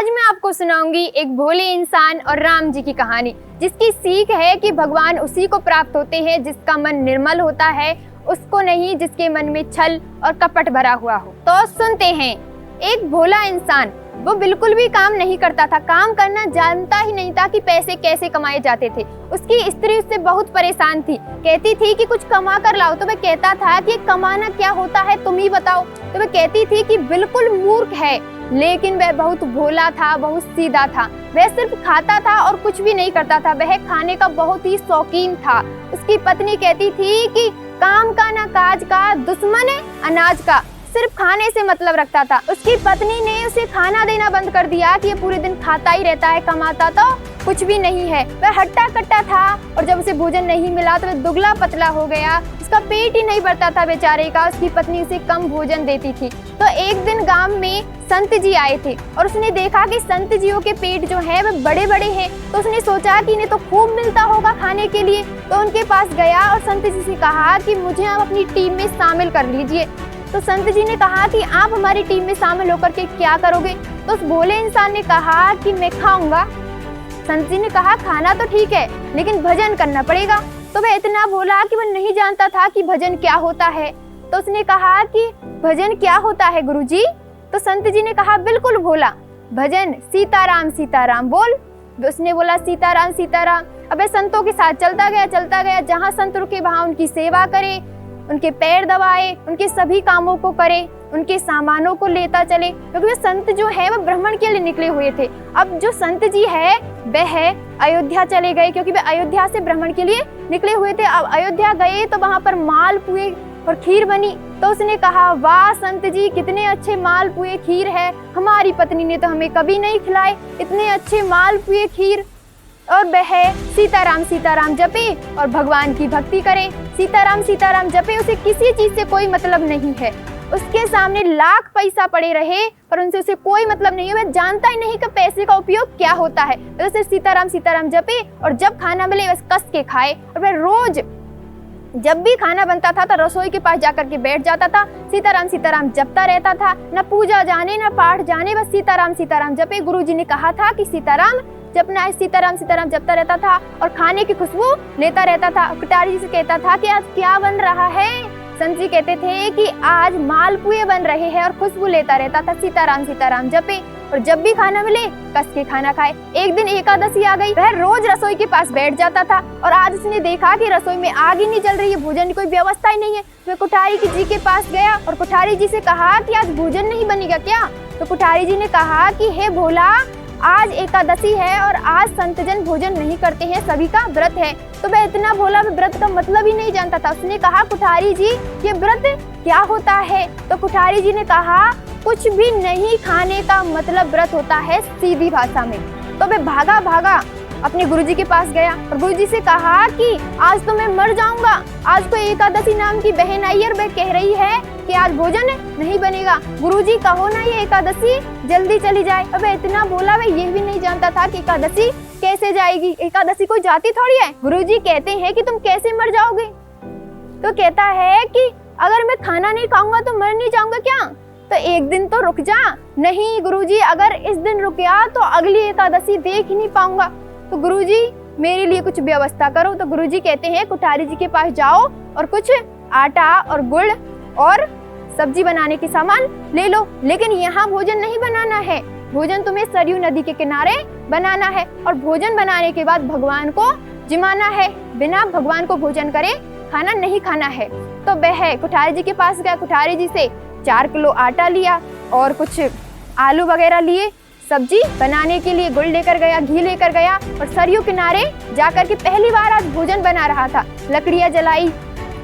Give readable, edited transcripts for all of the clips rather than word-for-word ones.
मैं आपको सुनाऊंगी एक भोले इंसान और राम जी की कहानी, जिसकी सीख है कि भगवान उसी को प्राप्त होते हैं जिसका मन निर्मल होता है, उसको नहीं जिसके मन में छल और कपट भरा हुआ हो। तो सुनते हैं। एक भोला इंसान, वो बिल्कुल भी काम नहीं करता था, काम करना जानता ही नहीं था कि पैसे कैसे कमाए जाते थे। उसकी स्त्री उससे बहुत परेशान थी, कहती थी कि कुछ कमा कर लाओ। तो वह कहता था कि कमाना क्या होता है, तुम ही बताओ। तो वह कहती थी कि बिल्कुल मूर्ख है, लेकिन वह बहुत भोला था, बहुत सीधा था। वह सिर्फ खाता था और कुछ भी नहीं करता था। वह खाने का बहुत ही शौकीन था। उसकी पत्नी कहती थी कि काम का ना काज का, दुश्मन है अनाज का, सिर्फ खाने से मतलब रखता था। उसकी पत्नी ने उसे खाना देना बंद कर दिया कि ये पूरे दिन खाता ही रहता है, कमाता तो कुछ भी नहीं है। वह हट्टा कट्टा था और जब उसे भोजन नहीं मिला तो वह दुबला पतला हो गया। उसका पेट ही नहीं भरता था बेचारे का। उसकी पत्नी उसे कम भोजन देती थी। तो एक दिन गांव में संत जी आए थे और उसने देखा कि संत जियों के पेट जो है वह बड़े बड़े हैं। तो उसने सोचा कि इन्हें तो खूब मिलता होगा खाने के लिए। तो उनके पास गया और संत जी से कहा कि मुझे आप अपनी टीम में शामिल कर लीजिए। तो संत जी ने कहा कि आप हमारी टीम में शामिल होकर के क्या करोगे? तो उस भोले इंसान ने कहा कि मैं खाऊंगा। संत जी ने कहा खाना तो ठीक है, लेकिन भजन करना पड़ेगा। तो वह इतना भोला कि वह नहीं जानता था कि भजन क्या होता है। तो उसने कहा कि भजन क्या होता है गुरुजी? तो संत जी ने कहा बिल्कुल भोला, भजन सीताराम सीताराम बोल। उसने बोला सीताराम सीताराम। अब संतों के साथ चलता गया। जहाँ संत रुके वहाँ उनकी सेवा करे, उनके पैर दबाए, उनके सभी कामों को करे, उनके सामानों को लेता चले, क्योंकि वे संत जो है वह भ्रमण के लिए निकले हुए थे। अब जो संत जी है वह अयोध्या चले गए, क्योंकि वे अयोध्या से भ्रमण के लिए निकले हुए थे। अब अयोध्या गए तो वहाँ पर मालपुए और खीर बनी। तो उसने कहा वाह संत जी, कितने अच्छे मालपुए खीर है, हमारी पत्नी ने तो हमें कभी नहीं खिलाए इतने अच्छे मालपुए खीर। और वह सीताराम सीताराम जपे और भगवान की भक्ति करे। सीताराम सीताराम जपे, उसे किसी चीज से कोई मतलब नहीं है। उसके सामने लाख पैसा पड़े रहे पर उनसे उसे कोई मतलब नहीं है। वह जानता ही नहीं कि पैसे का उपयोग क्या होता है। तो सिर्फ सीताराम सीताराम जपे और जब खाना मिले बस कस के खाए। और वह रोज जब भी खाना बनता था तो रसोई के पास जाकर के बैठ जाता था, सीताराम सीताराम जपता रहता था। न पूजा जाने न पाठ जाने, बस सीताराम सीताराम जपे। गुरुजी ने कहा था कि सीताराम जपना है। सीताराम सीताराम जपता रहता था और खाने की खुशबू लेता रहता था। कटारी जी से कहता था कि आज क्या बन रहा है? संत जी कहते थे कि आज मालपुए बन रहे हैं और खुशबू लेता रहता था। सीताराम सीताराम जपे और जब भी खाना मिले कस के खाना खाए। एक दिन एकादशी आ गई, वह रोज रसोई के पास बैठ जाता था और आज उसने देखा कि रसोई में आग ही नहीं जल रही है, भोजन की कोई व्यवस्था ही नहीं है। वह कुठारी जी के पास गया और कुठारी जी से कहा कि आज भोजन नहीं बनेगा क्या? तो कुठारी जी ने कहा कि हे भोला, आज एकादशी है और आज संतजन भोजन नहीं करते हैं, सभी का व्रत है। तो वह इतना भोला, वह व्रत का मतलब ही नहीं जानता था। उसने कहा कुठारी जी ये व्रत क्या होता है? तो कुठारी जी ने कहा कुछ भी नहीं, खाने का मतलब व्रत होता है सीधी भाषा में। तो वह भागा भागा अपने गुरुजी के पास गया और गुरुजी से कहा कि आज तो मैं मर जाऊंगा, आज तो एकादशी नाम की बहन आई और वह कह रही है कि आज भोजन नहीं बनेगा। गुरुजी कहो ना ये एकादशी जल्दी चली जाए। अब इतना बोला, वह ये भी नहीं जानता था कि एकादशी कैसे जाएगी, एकादशी कोई जाती थोड़ी है। गुरुजी कहते हैं कि तुम कैसे मर जाओगे? तो कहता है कि अगर मैं खाना नहीं खाऊंगा तो मर नहीं जाऊंगा क्या? तो एक दिन तो रुक जा। नहीं गुरुजी, अगर इस दिन रुक गया तो अगली एकादशी देख ही नहीं पाऊंगा। तो गुरुजी मेरे लिए कुछ व्यवस्था करो। तो गुरुजी कहते हैं कुठारी जी के पास जाओ और कुछ आटा और गुड़ और सब्जी बनाने के सामान ले लो, लेकिन यहाँ भोजन नहीं बनाना है। भोजन तुम्हें सरयू नदी के किनारे बनाना है और भोजन बनाने के बाद भगवान को जिमाना है। बिना भगवान को भोजन करे खाना नहीं खाना है। तो वह कुठारी जी के पास गया, कुठारी जी से 4 किलो आटा लिया और कुछ आलू वगैरह लिए। सब्जी बनाने के लिए गुड़ लेकर गया, घी लेकर गया और सरयू किनारे जाकर के पहली बार आज भोजन बना रहा था। लकड़ियाँ जलाई,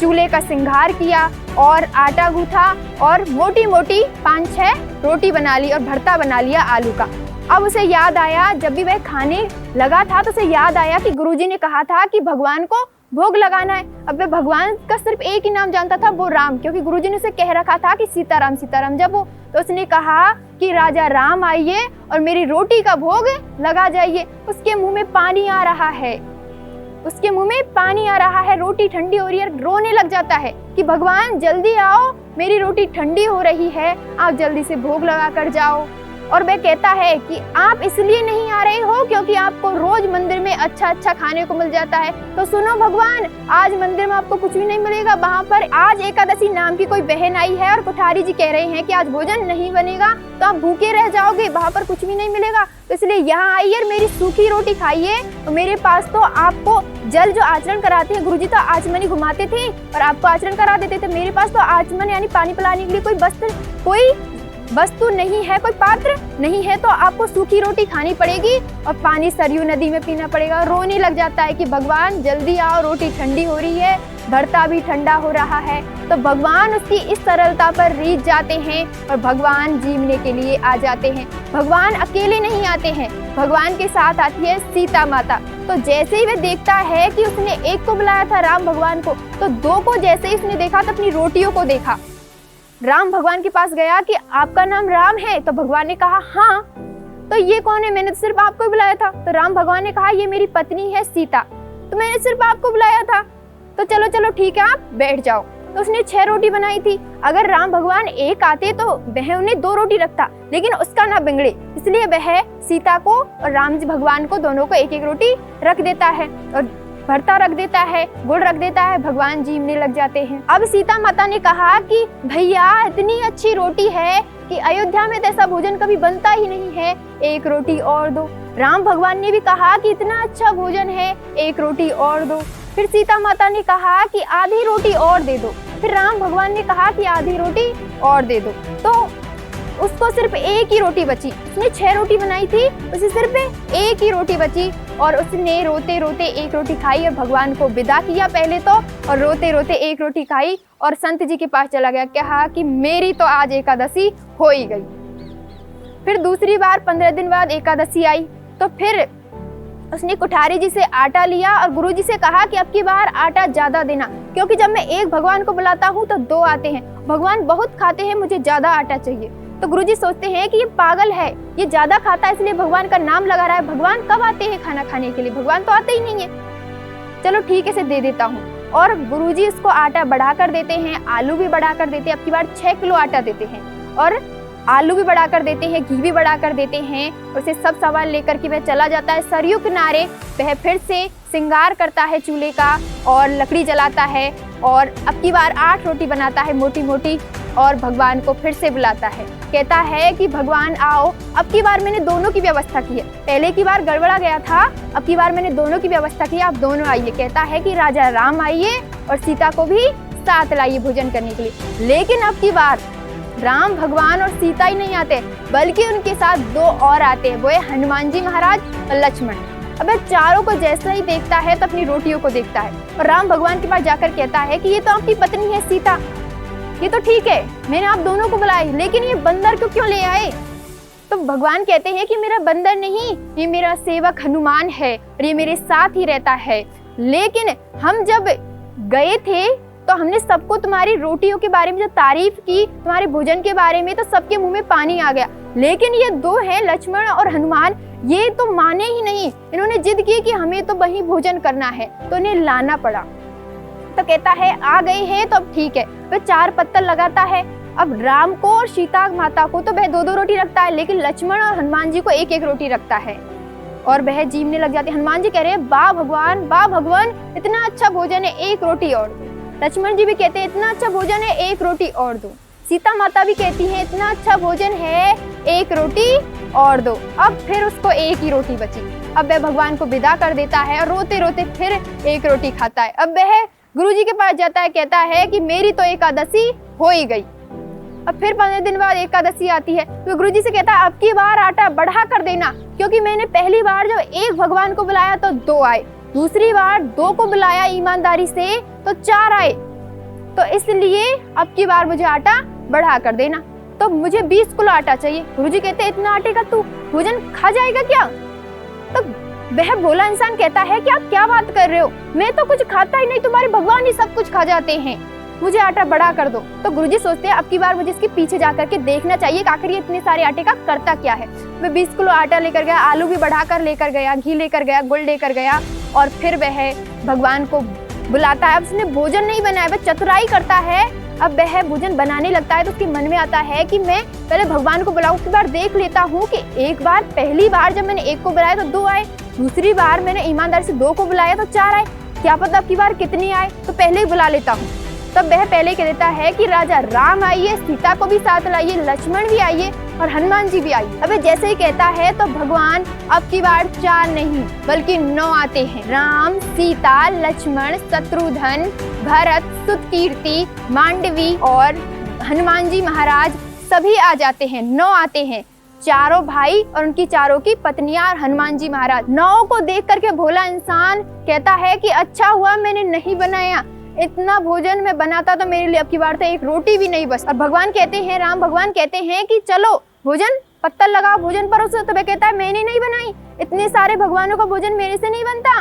चूल्हे का श्रृंगार किया और आटा गूथा और मोटी मोटी 5-6 रोटी बना ली और भरता बना लिया आलू का। अब उसे याद आया, जब भी वह खाने लगा था तो उसे याद आया कि गुरुजी ने कहा था कि भगवान को भोग लगाना है। अब वह भगवान का सिर्फ एक ही नाम जानता था, वो राम, क्योंकि गुरुजी ने उसे कह रखा था कि सीताराम सीताराम जपो। तो उसने कहा कि राजा राम आइए और मेरी रोटी का भोग लगा जाइए। उसके मुंह में पानी आ रहा है, उसके मुंह में पानी आ रहा है, रोटी ठंडी हो रही है, रोने लग जाता है कि भगवान जल्दी आओ, मेरी रोटी ठंडी हो रही है, आप जल्दी से भोग लगा कर जाओ। और वह कहता है कि आप इसलिए नहीं आ रहे हो क्योंकि आपको रोज मंदिर में अच्छा अच्छा खाने को मिल जाता है। तो सुनो भगवान, आज मंदिर में आपको कुछ भी नहीं मिलेगा। वहाँ पर आज एकादशी नाम की कोई बहन आई है और कोठारी जी कह रहे हैं कि आज भोजन नहीं बनेगा तो आप भूखे रह जाओगे, वहाँ पर कुछ भी नहीं मिलेगा। तो इसलिए यहाँ आइए और मेरी सूखी रोटी खाइए। तो मेरे पास तो आपको जल जो आचरण कराते हैं, गुरुजी तो आचमनी घुमाते थे और आपको आचरण करा देते थे। मेरे पास तो आचमन यानी पानी पिलाने के लिए कोई वस्तु नहीं है, कोई पात्र नहीं है, तो आपको सूखी रोटी खानी पड़ेगी और पानी सरयू नदी में पीना पड़ेगा। रोने लग जाता है कि भगवान जल्दी आओ, रोटी ठंडी हो रही है, भरता भी ठंडा हो रहा है। तो भगवान उसकी इस सरलता पर रीझ जाते हैं और भगवान जीवने के लिए आ जाते हैं। भगवान अकेले नहीं आते हैं, भगवान के साथ आती है सीता माता। तो जैसे ही वह देखता है कि उसने एक को बुलाया था राम भगवान को, तो दो को जैसे ही उसने देखा तो अपनी रोटियों को देखा। राम भगवान के पास गया कि आपका नाम राम है? तो भगवान ने कहा हाँ। तो ये कौन है? मैंने तो सिर्फ आपको ही बुलाया था। तो राम भगवान ने कहा ये मेरी पत्नी है सीता, तो मैंने सिर्फ आपको बुलाया था। तो चलो चलो ठीक है, आप बैठ जाओ। तो उसने 6 रोटी बनाई थी। अगर राम भगवान एक आते तो वह उन्हें 2 रोटी रखता, लेकिन उसका ना बिगड़े इसलिए वह सीता को और राम जी भगवान को दोनों को एक एक रोटी रख देता है और भरता रख देता है, गुड़ रख देता है। भगवान जीवने लग जाते हैं। अब सीता माता ने कहा कि भैया इतनी अच्छी रोटी है कि अयोध्या में ऐसा भोजन कभी बनता ही नहीं है, एक रोटी और दो। राम भगवान ने भी कहा कि इतना अच्छा भोजन है, एक रोटी और दो। फिर सीता माता ने कहा कि आधी रोटी और दे दो। फिर राम भगवान ने कहा कि आधी रोटी और दे दो। तो उसको सिर्फ एक ही रोटी बची। उसने 6 रोटी बनाई थी, उसे सिर्फ एक ही रोटी बची और उसने रोते रोते एक रोटी खाई और भगवान को विदा किया पहले तो, और रोते रोते एक रोटी खाई और संत जी के पास चला गया। कहा कि मेरी तो आज एकादशी हो ही गई। फिर दूसरी बार 15 दिन बाद एकादशी आई तो फिर उसने कोठारी जी से आटा लिया और गुरु जी से कहा कि अब की बार आटा ज्यादा देना, क्योंकि जब मैं एक भगवान को बुलाता हूँ तो 2 आते हैं, भगवान बहुत खाते हैं, मुझे ज्यादा आटा चाहिए। तो गुरुजी सोचते हैं कि ये पागल है, ये ज्यादा खाता है इसलिए भगवान का नाम लगा रहा है। भगवान कब आते हैं खाना खाने के लिए? भगवान तो आते ही नहीं है। चलो ठीक है, इसे दे देता हूँ। और गुरुजी इसको आटा बढ़ा कर देते हैं, आलू भी बढ़ा कर देते हैं। अब की बार 6 किलो आटा देते हैं और आलू भी बढ़ा कर देते हैं, घी भी बढ़ा कर देते हैं। और उसे सब सामान लेकर के वह चला जाता है सरयू किनारे। वह फिर से श्रृंगार करता है चूल्हे का और लकड़ी जलाता है और अब की बार 8 रोटी बनाता है मोटी मोटी और भगवान को फिर से बुलाता है। कहता है कि भगवान आओ, अब की बार मैंने दोनों की व्यवस्था की है, पहले की बार गड़बड़ा गया था, अब की बार मैंने दोनों की व्यवस्था की है, आप दोनों आइए। कहता है कि राजा राम आइए और सीता को भी साथ लाइए भोजन करने के लिए। लेकिन अब की बार राम भगवान और सीता ही नहीं आते, बल्कि उनके साथ 2 और आते हैं, वो है हनुमान जी महाराज और लक्ष्मण। अब चारों को जैसा ही देखता है तो अपनी रोटियों को देखता है और राम भगवान के पास जाकर कहता है कि ये तो आपकी पत्नी है सीता, ये तो ठीक है, मैंने आप दोनों को बुलाया, लेकिन ये बंदर क्यों ले आए? तो भगवान कहते हैं कि मेरा बंदर नहीं, ये मेरा सेवक हनुमान है और ये मेरे साथ ही रहता है। लेकिन हम जब गए थे तो हमने सबको तुम्हारी रोटियों के बारे में जो तारीफ की, तुम्हारे भोजन के बारे में, तो सबके मुंह में पानी आ गया। लेकिन ये 2 हैं लक्ष्मण और हनुमान, ये तो माने ही नहीं, इन्होंने जिद की कि हमें तो वही भोजन करना है, तो इन्हें लाना पड़ा। तो कहता है आ गए हैं तो अब ठीक है। वह 4 पत्तल लगाता है। अब राम को और सीता माता को तो वह 2-2 रोटी रखता है, लेकिन लक्ष्मण और हनुमान जी को 1-1 रोटी रखता है और वह जीवने लग जाते हैं। हनुमान जी कह रहे हैं वाह भगवान, इतना अच्छा भोजन है, 1 रोटी और दो। लक्ष्मण जी भी कहते हैं इतना अच्छा भोजन है, 1 रोटी और दो। सीता माता भी कहती है इतना अच्छा भोजन है, 1 रोटी और दो। अब फिर उसको 1 ही रोटी बची। अब वह भगवान को विदा कर देता है और रोते रोते फिर 1 रोटी खाता है। अब वह गुरुजी के पास जाता है, कहता है कि मेरी तो एकादशी हो ही गई। अब फिर 15 दिन बाद एकादशी आती है तो गुरुजी से कहता है अब की बार आटा बढ़ा कर देना, क्योंकि मैंने पहली बार जब 1 भगवान को बुलाया तो 2 आए, दूसरी बार 2 को बुलाया ईमानदारी से तो 4 आए, तो इसलिए अब की बार मुझे आटा बढ़ा कर देना। तो मुझे 20 किलो आटा चाहिए। गुरुजी कहते इतना आटे का तू भोजन खा जाएगा क्या? तो वह भोला इंसान कहता है कि आप क्या बात कर रहे हो, मैं तो कुछ खाता ही नहीं, तुम्हारे भगवान ही सब कुछ खा जाते हैं, मुझे आटा बढ़ा कर दो। तो गुरुजी सोचते हैं अब की बार मुझे इसके पीछे जाकर के देखना चाहिए कि आखिर ये इतने सारे आटे का करता क्या है। वह 20 किलो आटा लेकर गया, आलू भी बढ़ा कर लेकर गया, घी लेकर गया, गुड़ लेकर गया और फिर वह भगवान को बुलाता है। अब उसने भोजन नहीं बनाया, वह चतुराई करता है। अब वह भोजन बनाने लगता है तो उसके मन में आता है कि मैं पहले भगवान को बुलाऊं, उसके बाद देख लेता हूँ कि एक बार पहली बार जब मैंने एक को बुलाया तो 2 आए, दूसरी बार मैंने ईमानदारी से 2 को बुलाया तो 4 आए, क्या पता अब की बार कितनी आए, तो पहले ही बुला लेता हूँ। तब वह पहले कह देता है कि राजा राम आइए, सीता को भी साथ लाइए, लक्ष्मण भी आइए और हनुमान जी भी आइए। अब जैसे ही कहता है तो भगवान अब की बार 4 नहीं बल्कि 9 आते हैं। राम, सीता, लक्ष्मण, शत्रुघ्न, भरत, सुतकीर्ति, मांडवी और हनुमान जी महाराज सभी आ जाते हैं। 9 आते हैं, चारों भाई और उनकी चारों की पत्नियां और हनुमान जी महाराज। 9 को देख करके भोला इंसान कहता है कि अच्छा हुआ मैंने नहीं बनाया, इतना भोजन मैं बनाता तो मेरे लिए अब की बार तो एक रोटी भी नहीं बस। और भगवान कहते हैं, राम भगवान कहते हैं कि चलो भोजन पत्तल लगाओ, भोजन परोसो। तो वह कहता है मैंने नहीं बनाई, इतने सारे भगवानों का भोजन मेरे से नहीं बनता,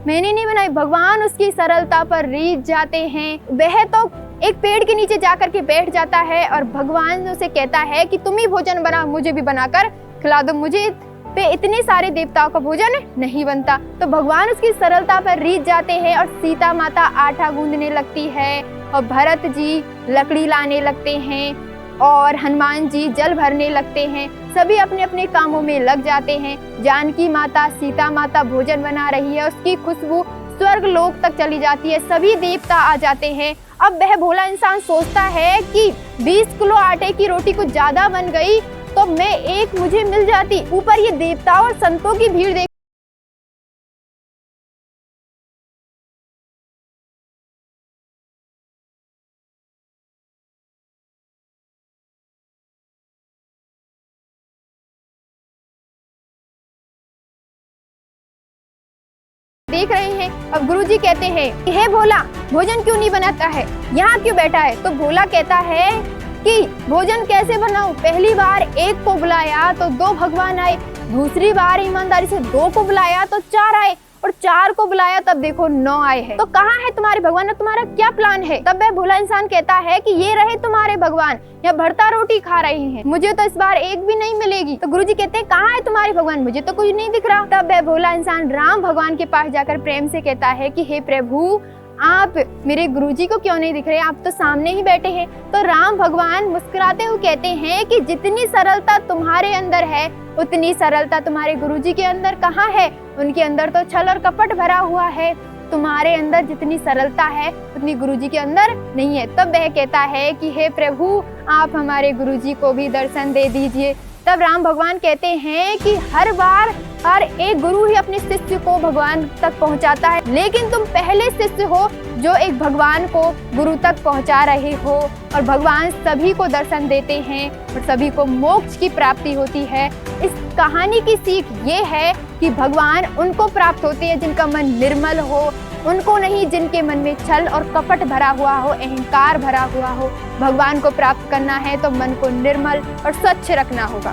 मैंने नहीं बनाई। भगवान उसकी सरलता पर रीझ जाते हैं। वह तो एक पेड़ के नीचे जाकर के बैठ जाता है और भगवान उसे कहता है कि तुम ही भोजन बनाओ, मुझे भी बनाकर खिला दो, मुझे पे इतने सारे देवताओं का भोजन नहीं बनता। तो भगवान उसकी सरलता पर रीझ जाते हैं और सीता माता आटा गूंदने लगती है और भरत जी लकड़ी लाने लगते हैं और हनुमान जी जल भरने लगते हैं। सभी अपने अपने कामों में लग जाते हैं। जानकी माता, सीता माता भोजन बना रही है, उसकी खुशबू स्वर्ग लोक तक चली जाती है, सभी देवता आ जाते हैं। अब वह भोला इंसान सोचता है कि 20 किलो आटे की रोटी कुछ ज्यादा बन गई तो मैं एक मुझे मिल जाती, ऊपर ये देवताओं और संतों की भीड़ देख रहे हैं। अब गुरुजी कहते हैं, हे भोला भोजन क्यों नहीं बनाता है, यहाँ क्यों बैठा है? तो भोला कहता है कि भोजन कैसे बनाऊं, पहली बार एक को बुलाया तो 2 भगवान आए, दूसरी बार ईमानदारी से 2 को बुलाया तो 4 आए और 4 को बुलाया तब देखो 9 आए हैं। तो कहाँ है तुम्हारे भगवान, तुम्हारा क्या प्लान है? तब वह भोला इंसान कहता है कि ये रहे तुम्हारे भगवान, या भरता रोटी खा रहे हैं, मुझे तो इस बार एक भी नहीं मिलेगी। तो गुरुजी कहते हैं कहाँ है तुम्हारे भगवान, मुझे तो कुछ नहीं दिख रहा। तब वह भोला इंसान राम भगवान के पास जाकर प्रेम से कहता है कि हे प्रभु, आप मेरे गुरुजी को क्यों नहीं दिख रहे, आप तो सामने ही बैठे हैं। तो राम भगवान मुस्कुराते हुए कहते हैं कि जितनी सरलता तुम्हारे अंदर है उतनी सरलता तुम्हारे गुरुजी के अंदर कहाँ है, उनके अंदर तो छल और कपट भरा हुआ है। तुम्हारे अंदर जितनी सरलता है उतनी गुरुजी के अंदर नहीं है। तब वह कहता है कि हे प्रभु, आप हमारे गुरुजी को भी दर्शन दे दीजिए। तब राम भगवान कहते हैं कि हर बार हर एक गुरु ही अपने शिष्य को भगवान तक पहुंचाता है, लेकिन तुम पहले शिष्य हो जो एक भगवान को गुरु तक पहुंचा रहे हो। और भगवान सभी को दर्शन देते हैं और सभी को मोक्ष की प्राप्ति होती है। इस कहानी की सीख ये है कि भगवान उनको प्राप्त होते हैं जिनका मन निर्मल हो, उनको नहीं जिनके मन में छल और कपट भरा हुआ हो, अहंकार भरा हुआ हो। भगवान को प्राप्त करना है तो मन को निर्मल और स्वच्छ रखना होगा।